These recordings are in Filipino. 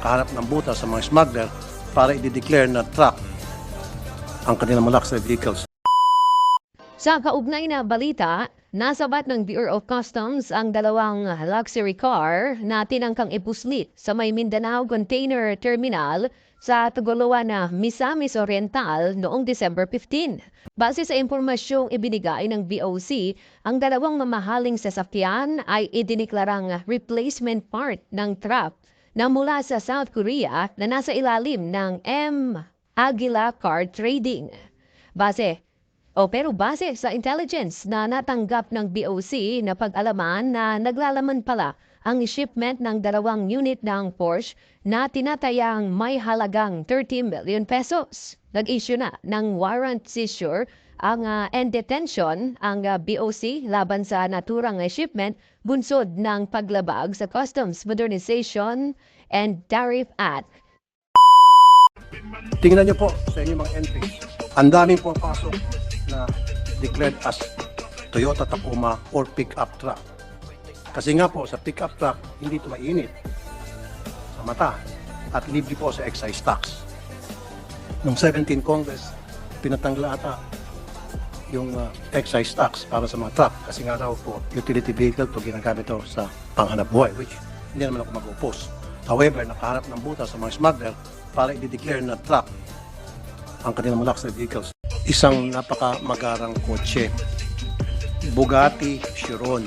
kahanap ng butas sa mga smuggler para i-declare na truck ang kanilang mga luxury vehicles. Sa kaugnay na balita, nasabat ng Bureau of Customs ang dalawang luxury car na tinangkang ipuslit sa may Mindanao Container Terminal sa Tugoloan na Misamis Oriental noong December 15. Base sa impormasyong ibinigay ng BOC, ang dalawang mamahaling sasakyan ay idiniklarang replacement part ng truck na mula sa South Korea na nasa ilalim ng M. Aguila Car Trading. Pero base sa intelligence na natanggap ng BOC na pag-alaman na naglalaman pala ang shipment ng dalawang unit ng Porsche na tinatayang may halagang 30 million pesos. Nag-issue na ng warrant seizure and detention ang BOC laban sa naturang shipment bunsod ng paglabag sa Customs Modernization and Tariff Act. Tingnan niyo po sa inyong mga entries. Ang daming pumapasok na declared as Toyota Tacoma or pick-up truck. Kasi nga po, sa pick-up truck, hindi ito mainit sa mata at libre po sa excise tax. Noong 17 Congress, pinatanggal ata yung excise tax para sa mga truck kasi nga raw po, utility vehicle to ginagamit ito sa panghanap buhay, which hindi naman ako mag-oppose. However, nakahanap ng butas sa mga smuggler para i-declare na truck ang kanilang mga luxury vehicles. Isang napakamagarang kotse, Bugatti Chiron.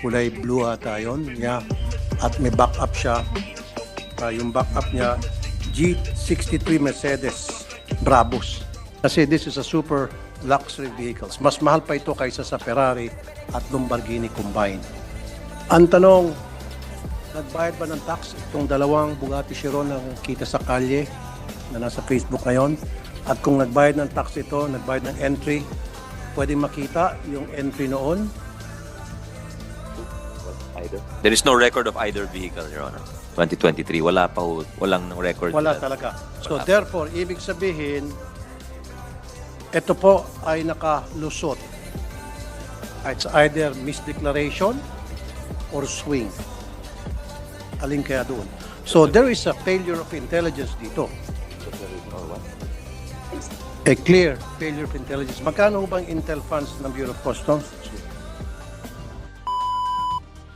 Kulay blue ata yun. Yeah. At may backup siya. Yung backup niya, G63 Mercedes Brabus. Kasi this is a super luxury vehicles. Mas mahal pa ito kaysa sa Ferrari at Lamborghini combined. Ang tanong, nagbayad ba ng tax itong dalawang Bugatti Chiron na kita sa kalye na nasa Facebook ngayon? At kung nagbayad ng tax ito, nagbayad ng entry, pwede makita yung entry noon? There is no record of either vehicle, Your Honor. 2023, walang record. Wala talaga. So therefore, ibig sabihin, ito po ay nakalusot. It's either misdeclaration or swing. Alin kaya doon? So there is a failure of intelligence dito. A clear failure of intelligence. Magkano bang intel funds ng Bureau of Customs?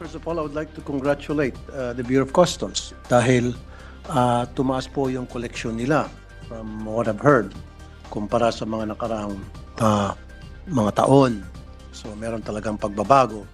First of all, I would like to congratulate the Bureau of Customs dahil tumaas po yung collection nila from what I've heard kumpara sa mga nakaraang mga taon. So meron talagang pagbabago.